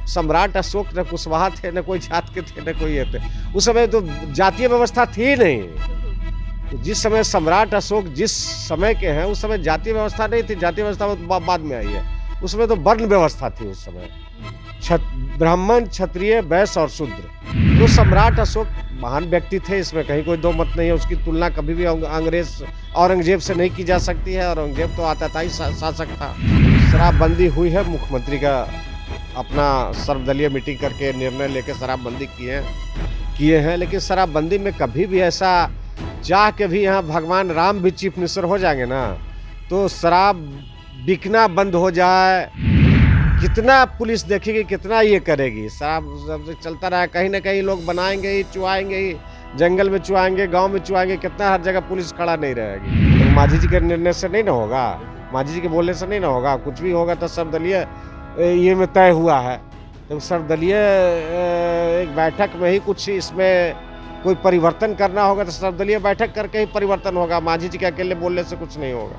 सम्राट अशोक न कुशवाहा थे, न कोई जात के थे, न कोई ये थे। उस समय तो जातीय व्यवस्था थी ही नहीं। तो जिस समय सम्राट अशोक जिस समय के हैं, उस समय जातीय व्यवस्था नहीं थी। जातीय व्यवस्था बाद में आई है। उसमें तो वर्ण व्यवस्था थी उस समय, ब्राह्मण, क्षत्रिय, वैश्य और शूद्र। तो सम्राट अशोक महान व्यक्ति थे, इसमें कहीं कोई दो मत नहीं है। उसकी तुलना कभी भी अंग्रेज औरंगजेब से नहीं की जा सकती है। औरंगजेब तो आतताई शासक था। शराबबंदी हुई है, मुख्यमंत्री का अपना सर्वदलीय मीटिंग करके निर्णय लेकर शराबबंदी किए हैं। लेकिन शराबबंदी में कभी भी ऐसा चाह के भी यहाँ भगवान राम भी चीफ मिनिस्टर हो जाएंगे ना, तो शराब बिकना बंद हो जाए, कितना पुलिस देखेगी, कितना ये करेगी। शराब चलता रहा, कहीं ना कहीं लोग बनाएंगे ही, चुआएंगे ही, जंगल में चुआएंगे, गांव में चुआएंगे, कितना हर जगह पुलिस खड़ा नहीं रहेगी। तो मांझी जी के निर्णय से नहीं ना होगा, मांझी जी के बोलने से नहीं ना होगा। कुछ भी होगा तो सर्वदलीय ये में तय हुआ है। तो सर्वदलीय एक बैठक में ही कुछ इसमें कोई परिवर्तन करना होगा तो सर्वदलीय बैठक करके ही परिवर्तन होगा। मांझी जी के अकेले बोलने से कुछ नहीं होगा।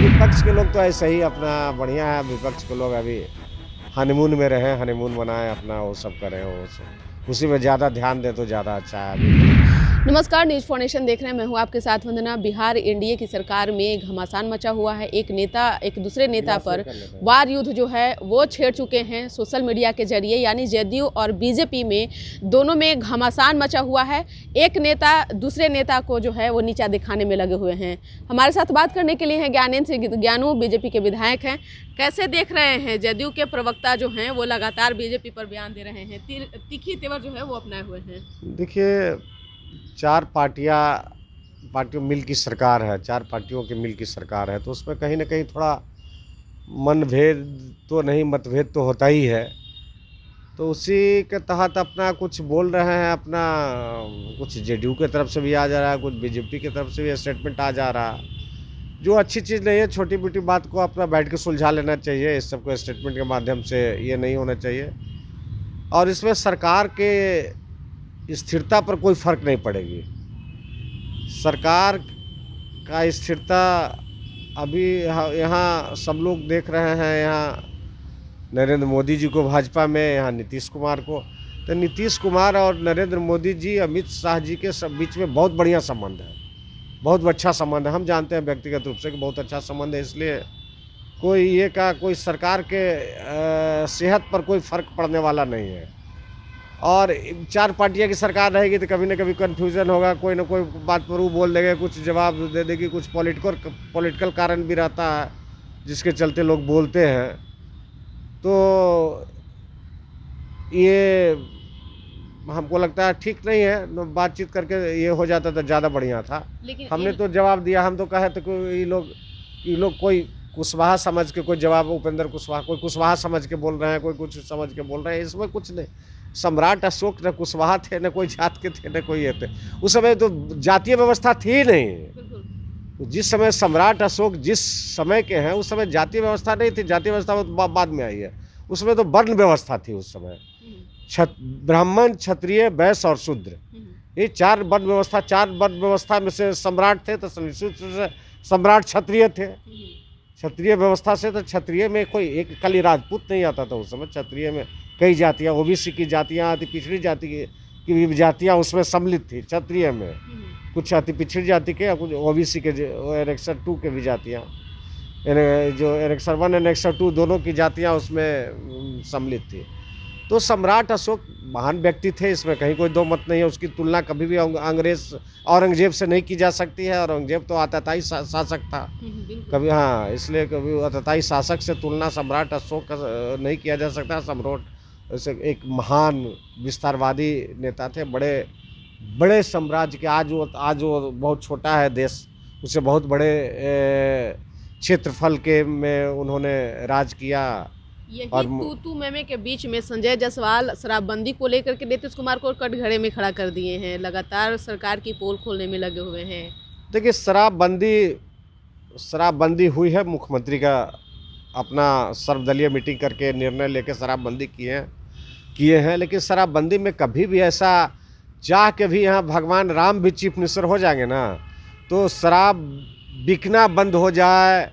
विपक्ष के लोग तो ऐसे ही अपना बढ़िया है। विपक्ष के लोग अभी हनीमून में रहे, हनीमून मनाएं, अपना वो सब करें, वो सब उसी में ज़्यादा ध्यान दें तो ज़्यादा अच्छा है अभी। नमस्कार, न्यूज़ फाउंडेशन देख रहे हैं। मैं हूं आपके साथ वंदना। बिहार एनडीए की सरकार में घमासान मचा हुआ है। एक नेता एक दूसरे नेता पर वार युद्ध जो है वो छेड़ चुके हैं सोशल मीडिया के जरिए, यानी जेडीयू और बीजेपी में दोनों में घमासान मचा हुआ है। एक नेता दूसरे नेता को जो है वो नीचा दिखाने में लगे हुए हैं। हमारे साथ बात करने के लिए हैं ज्ञानेंद्र ज्ञानू, बीजेपी के विधायक हैं। कैसे देख रहे हैं, जेडीयू के प्रवक्ता जो हैं वो लगातार बीजेपी पर बयान दे रहे हैं, तीखी तेवर जो है वो अपनाए हुए हैं। देखिए, चार पार्टियों मिल की सरकार है, चार पार्टियों की मिल की सरकार है, तो उसमें कहीं ना कहीं थोड़ा मनभेद तो नहीं, मतभेद तो होता ही है। तो उसी के तहत अपना कुछ बोल रहे हैं, अपना कुछ जेडीयू की तरफ से भी आ जा रहा है, कुछ बीजेपी की तरफ से भी स्टेटमेंट आ जा रहा है, जो अच्छी चीज़ नहीं है। छोटी मोटी बात को अपना बैठ के सुलझा लेना चाहिए। इस सबको स्टेटमेंट के माध्यम से ये नहीं होना चाहिए। और इसमें सरकार के स्थिरता पर कोई फर्क नहीं पड़ेगी। सरकार का स्थिरता अभी यहाँ सब लोग देख रहे हैं, यहाँ नरेंद्र मोदी जी को भाजपा में, यहाँ नीतीश कुमार को। तो नीतीश कुमार और नरेंद्र मोदी जी, अमित शाह जी के सब बीच में बहुत बढ़िया संबंध है, बहुत अच्छा संबंध है। हम जानते हैं व्यक्तिगत रूप से कि बहुत अच्छा संबंध है। इसलिए कोई ये का कोई सरकार के सेहत पर कोई फर्क पड़ने वाला नहीं है। और चार पार्टियां की सरकार रहेगी तो कभी ना कभी कन्फ्यूज़न होगा, कोई ना कोई बात पर वो बोल देंगे, कुछ जवाब दे देगी, कुछ पॉलिटिकल कारण भी रहता है जिसके चलते लोग बोलते हैं। तो ये हमको लगता है ठीक नहीं है। बातचीत करके ये हो जाता तो ज़्यादा बढ़िया था। हमने तो जवाब दिया, हम तो कहे तो ये लोग कोई कुशवाहा समझ के कोई जवाब, उपेंद्र कुशवाहा, कोई कुशवाहा समझ के बोल रहे हैं, कोई कुछ समझ के बोल रहे हैं। इसमें कुछ नहीं। सम्राट अशोक न कुशवाहा थे, न कोई जात के थे, न कोई ये थे। उस समय तो जातीय व्यवस्था थी ही नहीं। जिस समय सम्राट अशोक जिस समय के हैं, उस समय जातीय व्यवस्था नहीं थी। जातीय व्यवस्था बाद में आई है। उसमें तो वर्ण व्यवस्था थी उस समय, ब्राह्मण, क्षत्रिय, वैश्य और शूद्र। ये चार वर्ण व्यवस्था में से सम्राट थे तो सम्राट क्षत्रिय थे। क्षत्रिय व्यवस्था से तो क्षत्रिय में कोई एक खाली राजपूत नहीं आता था उस समय। क्षत्रिय में कई जातियाँ, ओबीसी की जातियाँ, अति पिछड़ी जाति की भी जातियाँ उसमें सम्मिलित थी। क्षत्रिय में कुछ अति पिछड़ी जाति के, कुछ ओबीसी के, एनेक्सर 2 के भी जातियाँ, जो एनेक्सर 1 एनेक्सर 2 दोनों की जातियाँ उसमें सम्मिलित थी। तो सम्राट अशोक महान व्यक्ति थे, इसमें कहीं कोई दो मत नहीं है। उसकी तुलना कभी भी अंग्रेज औरंगजेब से नहीं की जा सकती है। औरंगजेब तो आतताई शासक था कभी, हाँ, इसलिए कभी आतताई शासक से तुलना सम्राट अशोक का नहीं किया जा सकता। सम्राट ऐसे एक महान विस्तारवादी नेता थे, बड़े साम्राज्य के। आज वो बहुत छोटा है देश, उससे बहुत बड़े क्षेत्रफल के में उन्होंने राज किया। यही तू मैमे के बीच में संजय जायसवाल शराबबंदी को लेकर के नीतीश कुमार को कटघरे में खड़ा कर दिए हैं। लगातार सरकार की पोल खोलने में लगे हुए हैं। देखिए, शराबबंदी हुई है। मुख्यमंत्री का अपना सर्वदलीय मीटिंग करके निर्णय लेके शराबबंदी किए हैं। लेकिन शराबबंदी में कभी भी ऐसा चाह के भी यहाँ भगवान राम भी चीफ मिनिस्टर हो जाएंगे ना, तो शराब बिकना बंद हो जाए,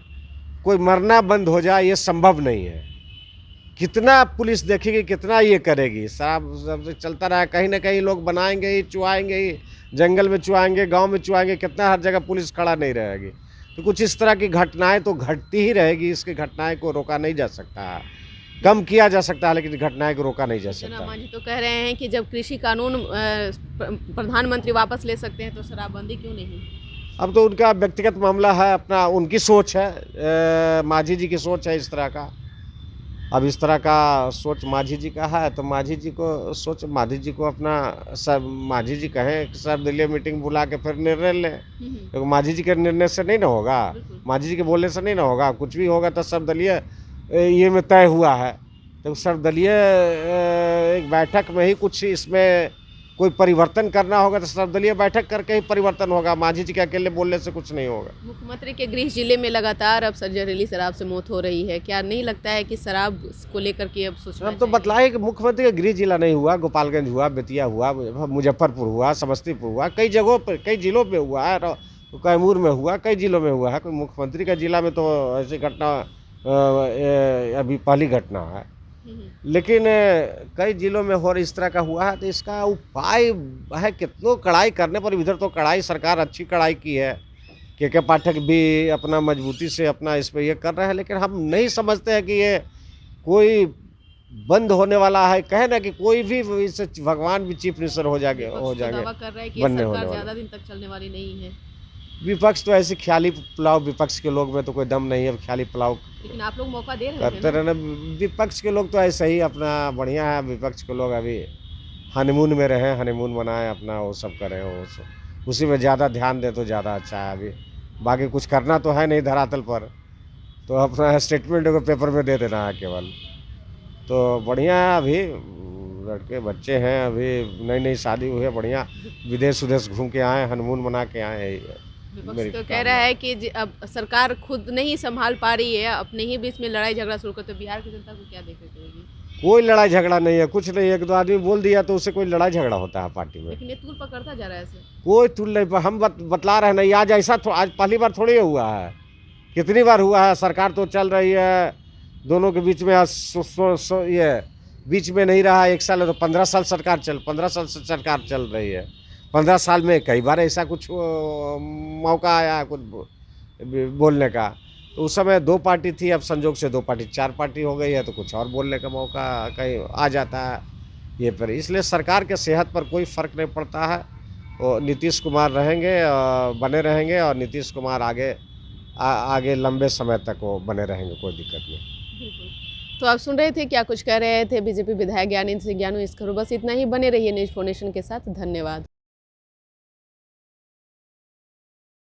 कोई मरना बंद हो जाए, ये संभव नहीं है। कितना पुलिस देखेगी, कितना ये करेगी। शराब सब चलता रहा, कहीं ना कहीं लोग बनाएंगे ही, चुआएंगे ही, जंगल में चुआएंगे, गांव में चुआएंगे, कितना हर जगह पुलिस खड़ा नहीं रहेगी। तो कुछ इस तरह की घटनाएं तो घटती ही रहेगी। इसकी घटनाएं को रोका नहीं जा सकता है, कम किया जा सकता है, लेकिन घटनाएं को रोका नहीं जा सकता। जनाब मांझी तो कह रहे हैं कि जब कृषि कानून प्रधानमंत्री वापस ले सकते हैं तो शराबबंदी क्यों नहीं? अब तो उनका व्यक्तिगत मामला है, अपना उनकी सोच है, मांझी जी की सोच है इस तरह का। अब इस तरह का सोच मांझी जी का है तो मांझी जी को सोच, मांझी जी को अपना सब, मांझी जी कहें सर्वदलीय मीटिंग बुला के फिर निर्णय लें, क्योंकि मांझी जी के निर्णय से नहीं ना होगा, मांझी जी के बोलने से नहीं ना होगा। कुछ भी होगा तो सर्वदलीय ये में तय हुआ है, तो सर्वदलीय एक बैठक में ही कुछ इसमें कोई परिवर्तन करना होगा तो सर्वदलीय बैठक करके ही परिवर्तन होगा। मांझी जी के अकेले बोलने से कुछ नहीं होगा। मुख्यमंत्री के गृह जिले में लगातार अब जहरीली शराब से मौत हो रही है, क्या नहीं लगता है कि शराब को लेकर के अब सोचना हम तो बतलाए कि मुख्यमंत्री का गृह जिला नहीं हुआ, गोपालगंज हुआ, बेतिया हुआ, मुजफ्फरपुर हुआ, समस्तीपुर हुआ, कई जगहों पर, कई जिलों में हुआ है, कैमूर में हुआ, कई जिलों में हुआ है। कोई मुख्यमंत्री का जिला में तो ऐसी घटना अभी पहली घटना है, लेकिन कई जिलों में और इस तरह का हुआ है। तो इसका उपाय है कितनों कड़ाई करने पर। इधर तो कड़ाई, सरकार अच्छी कड़ाई की है, के पाठक भी अपना मजबूती से अपना इस पर ये कर रहे हैं, लेकिन हम नहीं समझते हैं कि ये कोई बंद होने वाला है। कहे ना कि कोई भी इससे भगवान भी चीफ मिनिस्टर हो जाएंगे दावा कर रहा है कि बनने सरकार होने ज्यादा दिन तक चलने वाली नहीं है। विपक्ष तो ऐसे ख्याली पुलाव, विपक्ष के लोग में तो कोई दम नहीं है, ख्याली पुलाव लेकिन आप लोग मौका दे रहे करते रहना। विपक्ष के लोग तो ऐसे ही अपना बढ़िया है। विपक्ष के लोग अभी हनीमून में रहे, हनीमून मनाएं, अपना वो सब करें, वो उसी में ज़्यादा ध्यान दे तो ज़्यादा अच्छा है। अभी बाकी कुछ करना तो है नहीं धरातल पर, तो अपना स्टेटमेंट को पेपर में दे देना है केवल। तो बढ़िया है, अभी लड़के बच्चे हैं, अभी नई नई शादी हुई है, बढ़िया विदेश उदेश घूम के आए, हनीमून मना के आए। विपक्ष तो कह रहा है कि अब सरकार खुद नहीं संभाल पा रही है, अपने ही बीच में लड़ाई झगड़ा शुरू कर, तो बिहार की जनता को क्या देखने को मिलेगी? कोई लड़ाई झगड़ा नहीं है, कुछ नहीं है। एक दो आदमी बोल दिया तो उससे कोई लड़ाई झगड़ा होता है पार्टी में? लेकिन ये तूल पकड़ता जा रहा है ऐसे। कोई तूल नहीं, हम बतला रहे नहीं। आज ऐसा आज पहली बार थोड़ी हुआ है, कितनी बार हुआ है। सरकार तो चल रही है, दोनों के बीच में ये बीच में नहीं रहा 1 साल है तो 15 साल सरकार 15 साल से सरकार चल रही है। 15 साल में कई बार ऐसा कुछ मौका आया कुछ बोलने का। तो उस समय 2 पार्टी थी, अब संजोग से 2 पार्टी 4 पार्टी हो गई है, तो कुछ और बोलने का मौका कहीं आ जाता है ये पर। इसलिए सरकार के सेहत पर कोई फ़र्क नहीं पड़ता है। और नीतीश कुमार रहेंगे, बने रहेंगे, और नीतीश कुमार आगे लंबे समय तक वो बने रहेंगे, कोई दिक्कत नहीं। तो आप सुन रहे थे क्या कुछ कह रहे थे बीजेपी विधायक ज्ञानेंद्र सिंह ज्ञानू। इस खबर बस इतना ही। बने रहिए न्यूज़ फाउंडेशन के साथ। धन्यवाद।